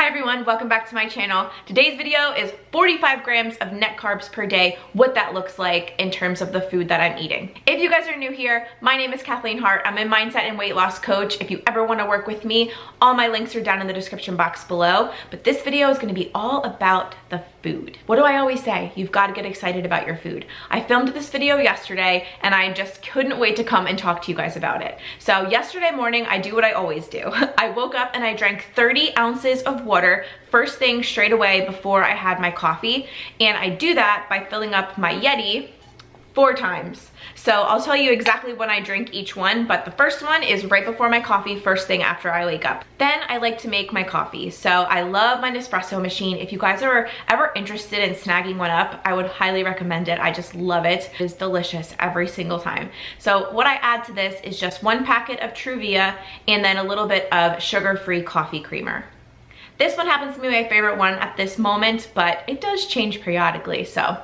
Hi everyone, welcome back to my channel. Today's video is 45 grams of net carbs per day, what that looks like in terms of the food that I'm eating. If you guys are new here, my name is Hart. I'm a mindset and weight loss coach. If you ever want to work with me, all my links are down in the description box below. But this video is going to be all about the food. What do I always say? You've got to get excited about your food. I filmed this video yesterday and I just couldn't wait to come and talk to you guys about it. So yesterday morning, I do what I always do. I woke up and I drank 30 ounces of water first thing straight away before I had my coffee, and I do that by filling up my Yeti 4 times. So I'll tell you exactly when I drink each one, but the first one is right before my coffee, first thing after I wake up. Then I like to make my coffee. So I love my Nespresso machine. If you guys are ever interested in snagging one up, I would highly recommend it. I just love it. It is delicious every single time. So what I add to this is just 1 packet of Truvia and then a little bit of sugar-free coffee creamer. This one happens to be my favorite one at this moment, but it does change periodically, so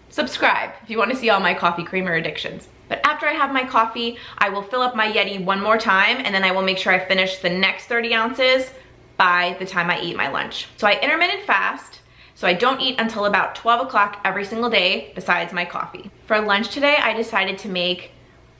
subscribe if you want to see all my coffee creamer addictions. But after I have my coffee, I will fill up my Yeti one more time, and then I will make sure I finish the next 30 ounces by the time I eat my lunch. So I intermittent fast, so I don't eat until about 12 o'clock every single day besides my coffee. For lunch today, I decided to make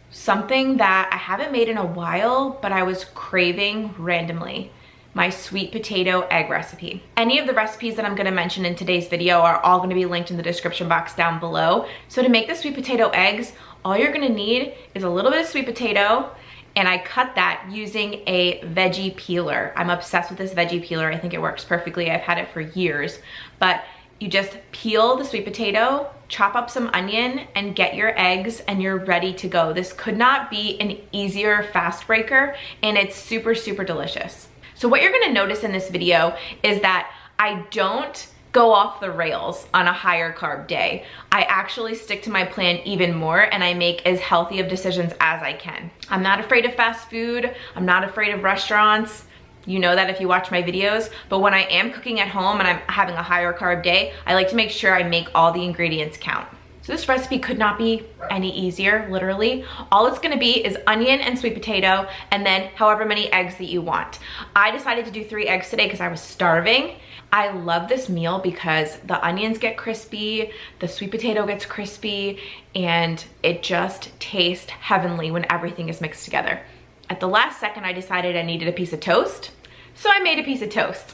something that I haven't made in a while, but I was craving randomly. My sweet potato egg recipe. Any of the recipes that I'm gonna mention in today's video are all gonna be linked in the description box down below. So to make the sweet potato eggs, all you're gonna need is a little bit of sweet potato, and I cut that using a veggie peeler. I'm obsessed with this veggie peeler. I think it works perfectly. I've had it for years. But you just peel the sweet potato, chop up some onion, and get your eggs, and you're ready to go. This could not be an easier fast breaker, and it's super, super delicious. So what you're gonna notice in this video is that I don't go off the rails on a higher carb day. I actually stick to my plan even more, and I make as healthy of decisions as I can. I'm not afraid of fast food. I'm not afraid of restaurants. You know that if you watch my videos, but when I am cooking at home and I'm having a higher carb day, I like to make sure I make all the ingredients count. So this recipe could not be any easier, literally. All it's gonna be is onion and sweet potato, and then however many eggs that you want. I decided to do 3 eggs today because I was starving. I love this meal because the onions get crispy, the sweet potato gets crispy, and it just tastes heavenly when everything is mixed together. At the last second, I decided I needed a piece of toast, so I made a piece of toast.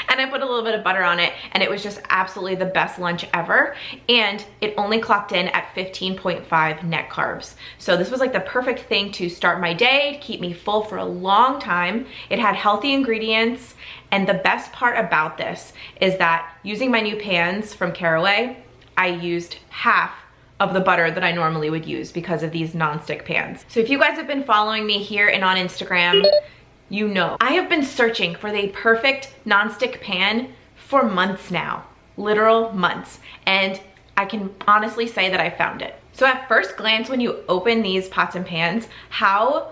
And I put a little bit of butter on it, and it was just absolutely the best lunch ever. And it only clocked in at 15.5 net carbs. So this was like the perfect thing to start my day, to keep me full for a long time. It had healthy ingredients. And the best part about this is that using my new pans from Caraway, I used half of the butter that I normally would use because of these nonstick pans. So if you guys have been following me here and on Instagram, you know, I have been searching for the perfect nonstick pan for months now, literal months. And I can honestly say that I found it. So at first glance, when you open these pots and pans, how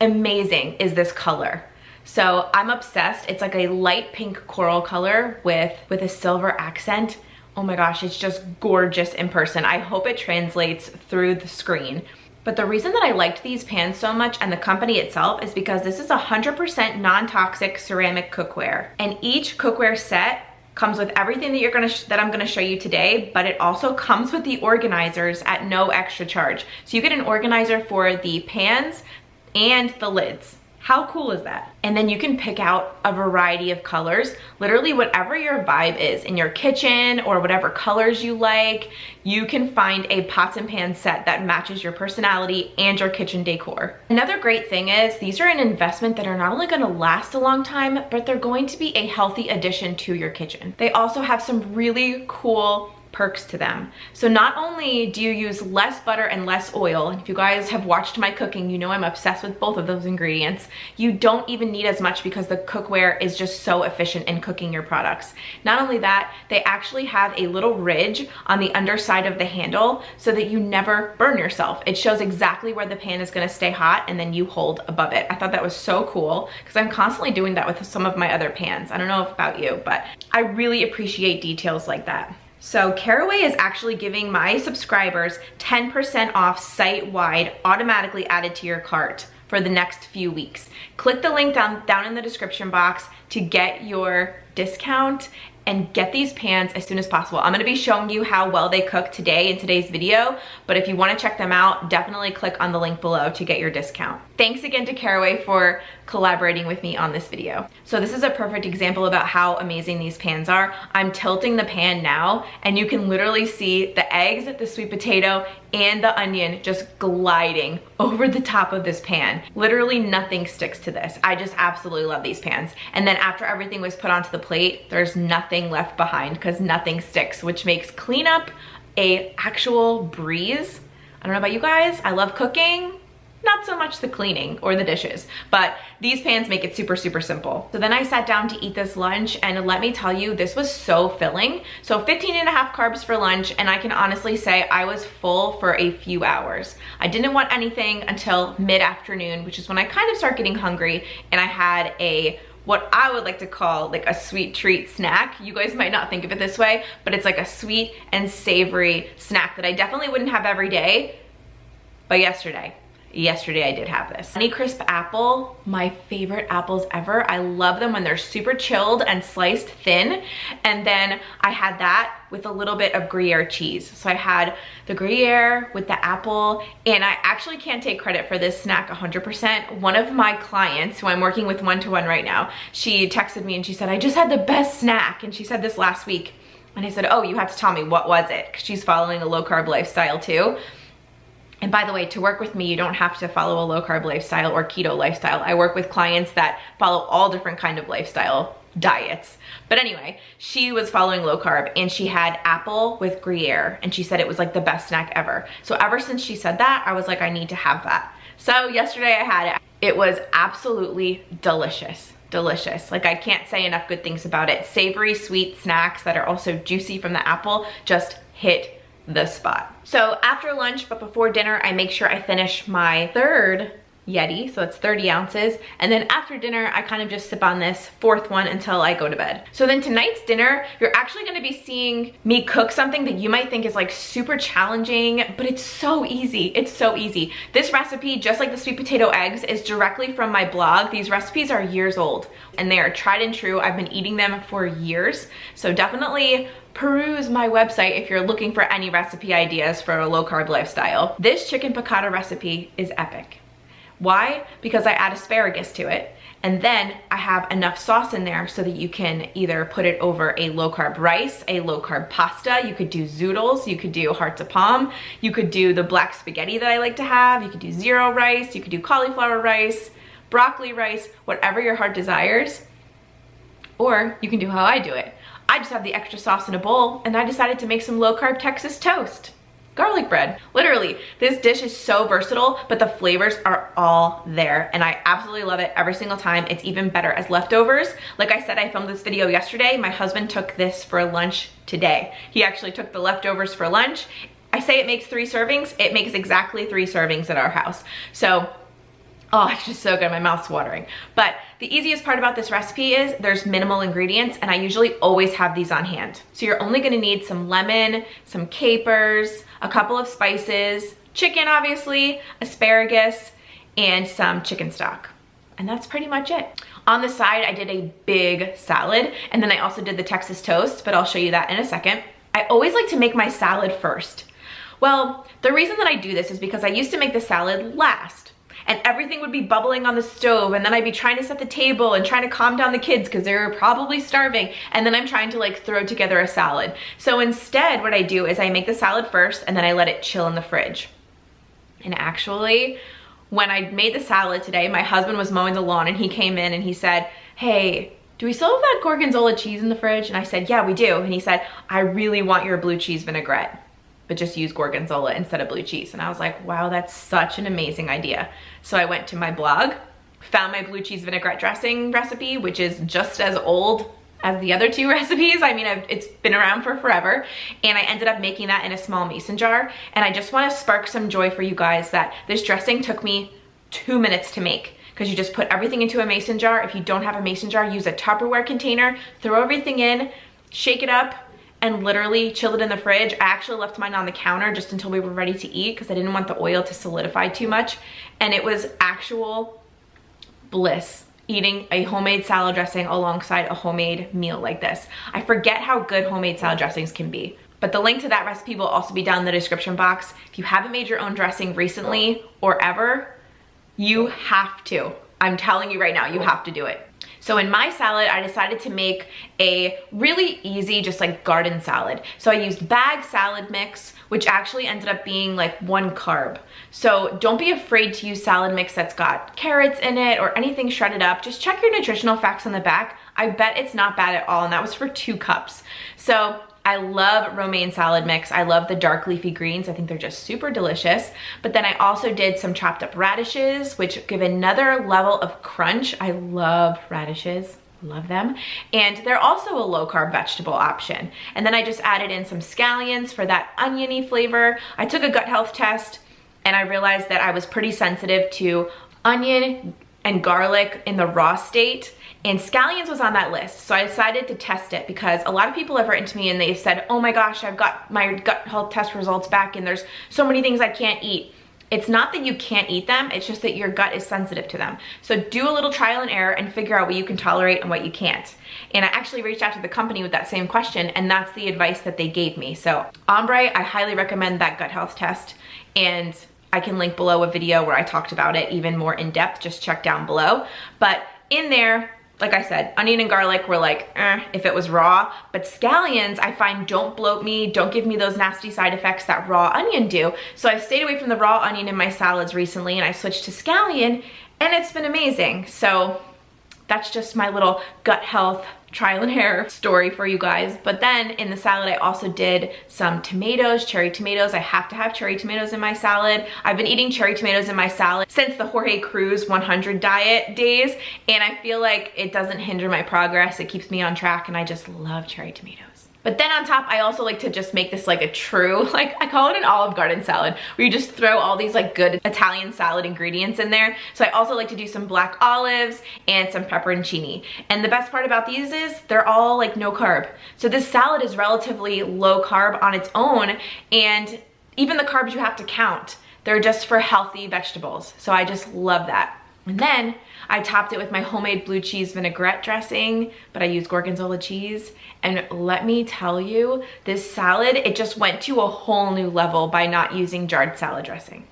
amazing is this color? So I'm obsessed. It's like a light pink coral color with a silver accent. Oh my gosh, it's just gorgeous in person. I hope it translates through the screen. But the reason that I liked these pans so much and the company itself is because this is 100% non-toxic ceramic cookware. And each cookware set comes with everything that I'm gonna show you today, but it also comes with the organizers at no extra charge. So you get an organizer for the pans and the lids. How cool is that? And then you can pick out a variety of colors, literally whatever your vibe is in your kitchen or whatever colors you like, you can find a pots and pans set that matches your personality and your kitchen decor. Another great thing is these are an investment that are not only gonna last a long time, but they're going to be a healthy addition to your kitchen. They also have some really cool perks to them. So not only do you use less butter and less oil, and if you guys have watched my cooking, you know I'm obsessed with both of those ingredients, you don't even need as much because the cookware is just so efficient in cooking your products. Not only that, they actually have a little ridge on the underside of the handle so that you never burn yourself. It shows exactly where the pan is gonna stay hot and then you hold above it. I thought that was so cool because I'm constantly doing that with some of my other pans. I don't know about you, but I really appreciate details like that. So Caraway is actually giving my subscribers 10% off site-wide, automatically added to your cart for the next few weeks. Click the link down in the description box to get your discount and get these pans as soon as possible. I'm gonna be showing you how well they cook today in today's video, but if you wanna check them out, definitely click on the link below to get your discount. Thanks again to Caraway for collaborating with me on this video. So this is a perfect example about how amazing these pans are. I'm tilting the pan now, and you can literally see the eggs, the sweet potato, and the onion just gliding over the top of this pan. Literally nothing sticks to this. I just absolutely love these pans. And then after everything was put onto the plate, there's nothing left behind because nothing sticks, which makes cleanup a actual breeze. I don't know about you guys, I love cooking. Not so much the cleaning or the dishes, but these pans make it super, super simple. So then I sat down to eat this lunch, and let me tell you, this was so filling. So 15.5 carbs for lunch, and I can honestly say I was full for a few hours. I didn't want anything until mid-afternoon, which is when I kind of start getting hungry, and I had what I would like to call like a sweet treat snack. You guys might not think of it this way, but it's like a sweet and savory snack that I definitely wouldn't have every day, but yesterday I did have this. Honey Crisp apple, my favorite apples ever. I love them when they're super chilled and sliced thin. And then I had that with a little bit of Gruyere cheese. So I had the Gruyere with the apple, and I actually can't take credit for this snack 100%. One of my clients, who I'm working with one-to-one right now, she texted me and she said, I just had the best snack. And she said this last week. And I said, oh, you have to tell me, what was it? 'Cause she's following a low carb lifestyle too. And by the way, to work with me, you don't have to follow a low carb lifestyle or keto lifestyle. I work with clients that follow all different kind of lifestyle diets. But anyway, she was following low carb, and she had apple with Gruyere, and she said it was like the best snack ever. So ever since she said that, I was like, I need to have that. So yesterday I had it. It was absolutely delicious. Delicious. Like, I can't say enough good things about it. Savory, sweet snacks that are also juicy from the apple just hit the spot. So after lunch, but before dinner, I make sure I finish my third Yeti, so it's 30 ounces. And then after dinner, I kind of just sip on this fourth one until I go to bed. So then tonight's dinner, you're actually gonna be seeing me cook something that you might think is like super challenging, but it's so easy. It's so easy. This recipe, just like the sweet potato eggs, is directly from my blog. These recipes are years old, and they are tried and true. I've been eating them for years. So definitely peruse my website if you're looking for any recipe ideas for a low carb lifestyle. This chicken piccata recipe is epic. Why? Because I add asparagus to it, and then I have enough sauce in there so that you can either put it over a low carb rice, a low carb pasta, you could do zoodles, you could do hearts of palm, you could do the black spaghetti that I like to have, you could do zero rice, you could do cauliflower rice, broccoli rice, whatever your heart desires. Or you can do how I do it. I just have the extra sauce in a bowl, and I decided to make some low carb Texas toast. Garlic bread. Literally, this dish is so versatile, but the flavors are all there, and I absolutely love it every single time. It's even better as leftovers. Like I said, I filmed this video yesterday. My husband took this for lunch today. He actually took the leftovers for lunch. I say it makes 3 servings. It makes exactly 3 servings at our house. So, oh, it's just so good, my mouth's watering. But the easiest part about this recipe is there's minimal ingredients, and I usually always have these on hand. So you're only gonna need some lemon, some capers, a couple of spices, chicken obviously, asparagus, and some chicken stock. And that's pretty much it. On the side, I did a big salad, and then I also did the Texas toast, but I'll show you that in a second. I always like to make my salad first. Well, the reason that I do this is because I used to make the salad last, and everything would be bubbling on the stove, and then I'd be trying to set the table and trying to calm down the kids because they were probably starving, and then I'm trying to like throw together a salad. So instead, what I do is I make the salad first, and then I let it chill in the fridge. And actually, when I made the salad today, my husband was mowing the lawn, and he came in and he said, hey, do we still have that gorgonzola cheese in the fridge? And I said, yeah, we do. And he said, I really want your blue cheese vinaigrette, but just use gorgonzola instead of blue cheese. And I was like, wow, that's such an amazing idea. So I went to my blog, found my blue cheese vinaigrette dressing recipe, which is just as old as the other 2 recipes. I mean, it's been around for forever. And I ended up making that in a small mason jar. And I just wanna spark some joy for you guys that this dressing took me 2 minutes to make, because you just put everything into a mason jar. If you don't have a mason jar, use a Tupperware container, throw everything in, shake it up, and literally chilled it in the fridge. I actually left mine on the counter just until we were ready to eat because I didn't want the oil to solidify too much. And it was actual bliss eating a homemade salad dressing alongside a homemade meal like this. I forget how good homemade salad dressings can be. But the link to that recipe will also be down in the description box. If you haven't made your own dressing recently or ever, you have to. I'm telling you right now, you have to do it. So in my salad, I decided to make a really easy, just like garden salad. So I used bag salad mix, which actually ended up being like 1 carb. So don't be afraid to use salad mix that's got carrots in it or anything shredded up. Just check your nutritional facts on the back. I bet it's not bad at all, and that was for 2 cups. So I love romaine salad mix. I love the dark leafy greens. I think they're just super delicious. But then I also did some chopped up radishes, which give another level of crunch. I love radishes, love them. And they're also a low carb vegetable option. And then I just added in some scallions for that oniony flavor. I took a gut health test and I realized that I was pretty sensitive to onion and garlic in the raw state. And scallions was on that list, so I decided to test it because a lot of people have written to me and they've said, oh my gosh, I've got my gut health test results back and there's so many things I can't eat. It's not that you can't eat them, it's just that your gut is sensitive to them. So do a little trial and error and figure out what you can tolerate and what you can't. And I actually reached out to the company with that same question, and that's the advice that they gave me. So ombre, I highly recommend that gut health test, and I can link below a video where I talked about it even more in depth, just check down below. But in there, like I said, onion and garlic were like, if it was raw, but scallions I find don't bloat me, don't give me those nasty side effects that raw onion do. So I've stayed away from the raw onion in my salads recently, and I switched to scallion, and it's been amazing. So that's just my little gut health trial and error story for you guys. But then in the salad, I also did some tomatoes, cherry tomatoes. I have to have cherry tomatoes in my salad. I've been eating cherry tomatoes in my salad since the Jorge Cruz 100 diet days, and I feel like it doesn't hinder my progress. It keeps me on track, and I just love cherry tomatoes. But then on top, I also like to just make this like a true, like I call it an Olive Garden salad, where you just throw all these like good Italian salad ingredients in there. So I also like to do some black olives and some pepperoncini. And the best part about these is they're all like no carb. So this salad is relatively low carb on its own, and even the carbs you have to count. They're just for healthy vegetables. So I just love that. And then I topped it with my homemade blue cheese vinaigrette dressing, but I used gorgonzola cheese. And let me tell you, this salad, it just went to a whole new level by not using jarred salad dressing.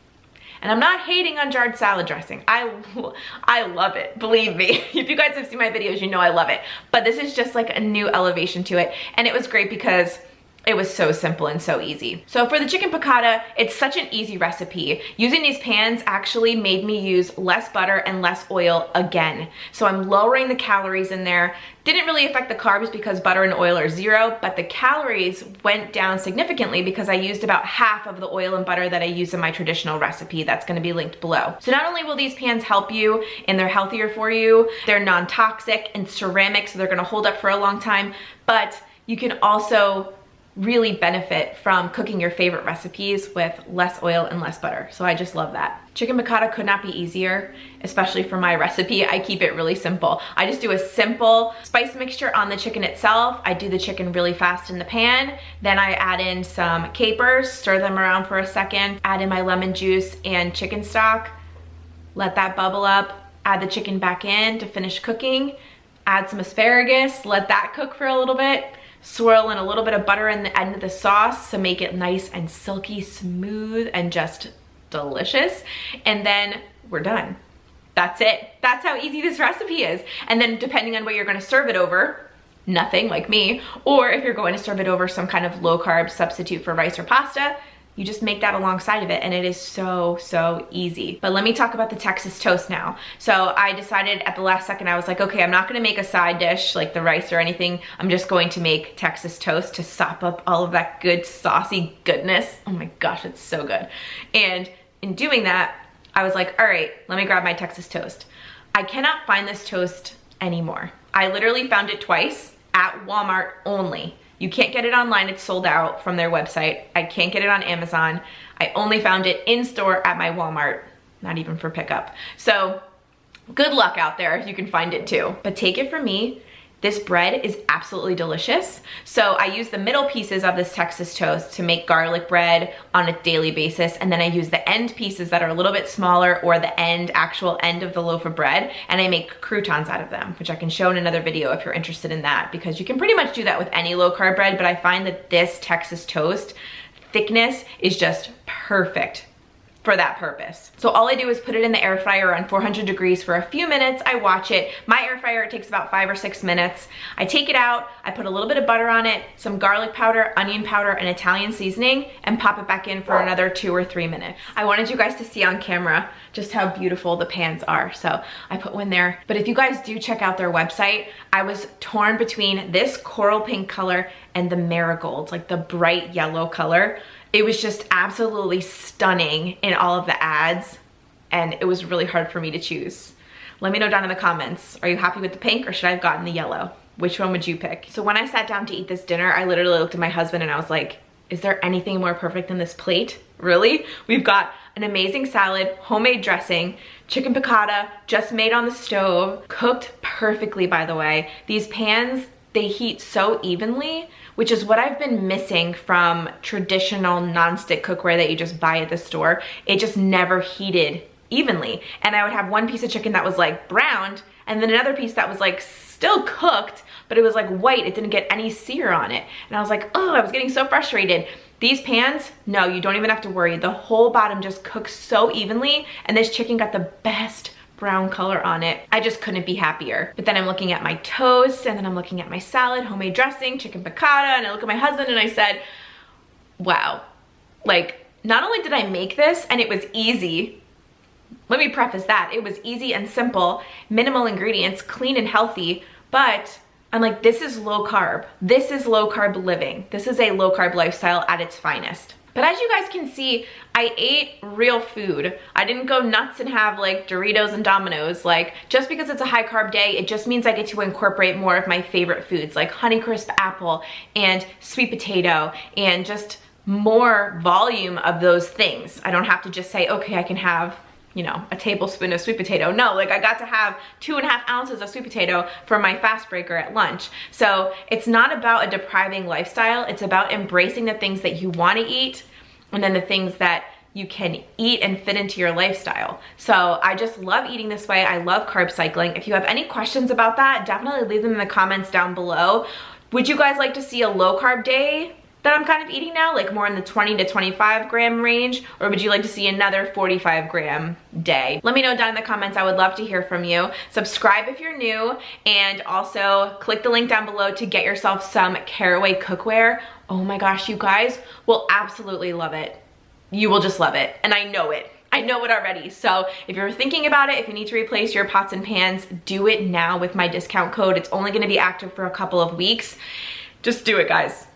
And I'm not hating on jarred salad dressing. I love it, believe me. If you guys have seen my videos, you know I love it. But this is just like a new elevation to it. And it was great because it was so simple and so easy. So for the chicken piccata, it's such an easy recipe. Using these pans actually made me use less butter and less oil again. So I'm lowering the calories in there. Didn't really affect the carbs because butter and oil are 0, but the calories went down significantly because I used about half of the oil and butter that I use in my traditional recipe. That's gonna be linked below. So not only will these pans help you and they're healthier for you, they're non-toxic and ceramic, so they're gonna hold up for a long time, but you can also really benefit from cooking your favorite recipes with less oil and less butter. So I just love that. Chicken piccata could not be easier, especially for my recipe. I keep it really simple. I just do a simple spice mixture on the chicken itself. I do the chicken really fast in the pan. Then I add in some capers, stir them around for a second, add in my lemon juice and chicken stock, let that bubble up, add the chicken back in to finish cooking, add some asparagus, let that cook for a little bit, swirl in a little bit of butter in the end of the sauce to make it nice and silky smooth and just delicious. And then we're done. That's it. That's how easy this recipe is. And then depending on what you're going to serve it over, nothing like me, or if you're going to serve it over some kind of low carb substitute for rice or pasta, you just make that alongside of it, and it is so easy. But let me talk about the Texas toast now. So I decided at the last second, I was like, okay, I'm not gonna make a side dish like the rice or anything. I'm just going to make Texas toast to sop up all of that good saucy goodness. Oh my gosh, it's so good. And in doing that, I was like, all right, let me grab my Texas toast. I cannot find this toast anymore. I literally found it twice at Walmart only. You can't get it online, it's sold out from their website. I can't get it on Amazon. I only found it in store at my Walmart, not even for pickup. So good luck out there if you can find it too. But take it from me, This bread is absolutely delicious. So I use the middle pieces of this Texas toast to make garlic bread on a daily basis. And then I use the end pieces that are a little bit smaller, or the actual end of the loaf of bread, and I make croutons out of them, which I can show in another video if you're interested in that, because you can pretty much do that with any low carb bread, but I find that this Texas toast thickness is just perfect for that purpose. So all I do is put it in the air fryer on 400 degrees for a few minutes. I watch it. My air fryer, it takes about 5 or 6 minutes. I take it out, I put a little bit of butter on it, some garlic powder, onion powder, and Italian seasoning, and pop it back in for another 2 or 3 minutes. I wanted you guys to see on camera just how beautiful the pans are, so I put one there. But if you guys do check out their website, I was torn between this coral pink color and the marigold, like the bright yellow color. It was just absolutely stunning in all of the ads, and it was really hard for me to choose. Let me know down in the comments, are you happy with the pink or should I have gotten the yellow? Which one would you pick? So when I sat down to eat this dinner, I literally looked at my husband and I was like, is there anything more perfect than this plate? Really? We've got an amazing salad, homemade dressing, chicken piccata, just made on the stove, cooked perfectly, by the way. These pans, they heat so evenly, which is what I've been missing from traditional nonstick cookware that you just buy at the store. It just never heated evenly. And I would have one piece of chicken that was like browned, and then another piece that was like still cooked, but it was like white. It didn't get any sear on it. And I was like, oh, I was getting so frustrated. These pans, no, you don't even have to worry. The whole bottom just cooks so evenly, and this chicken got the best brown color on it. I just couldn't be happier. But then I'm looking at my toast, and then I'm looking at my salad, homemade dressing, chicken piccata, and I look at my husband and I said, wow, like, not only did I make this and it was easy, let me preface that, it was easy and simple, minimal ingredients, clean and healthy, but I'm like, this is low carb. This is low carb living. This is a low carb lifestyle at its finest. But as you guys can see, I ate real food. I didn't go nuts and have like Doritos and Domino's. Like, just because it's a high carb day, it just means I get to incorporate more of my favorite foods like Honeycrisp apple and sweet potato, and just more volume of those things. I don't have to just say, okay, I can have, you know, a tablespoon of sweet potato. No, like I got to have 2.5 ounces of sweet potato for my fast breaker at lunch. So it's not about a depriving lifestyle. It's about embracing the things that you want to eat, and then the things that you can eat and fit into your lifestyle. So I just love eating this way. I love carb cycling. If you have any questions about that, definitely leave them in the comments down below. Would you guys like to see a low carb day that I'm kind of eating now, like more in the 20 to 25 gram range, or would you like to see another 45 gram day? Let me know down in the comments. I would love to hear from you. Subscribe if you're new, and also click the link down below to get yourself some Caraway cookware. Oh my gosh, you guys will absolutely love it. You will just love it, and I know it. I know it already. So if you're thinking about it, if you need to replace your pots and pans, do it now with my discount code. It's only gonna be active for a couple of weeks. Just do it, guys.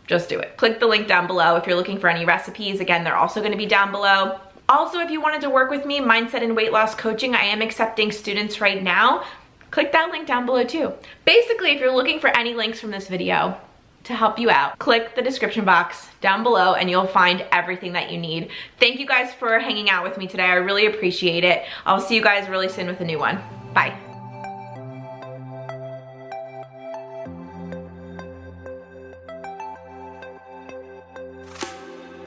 Just do it. Click the link down below if you're looking for any recipes. Again, they're also gonna be down below. Also, if you wanted to work with me, mindset and weight loss coaching, I am accepting students right now. Click that link down below too. Basically, if you're looking for any links from this video to help you out, click the description box down below and you'll find everything that you need. Thank you guys for hanging out with me today. I really appreciate it. I'll see you guys really soon with a new one. Bye.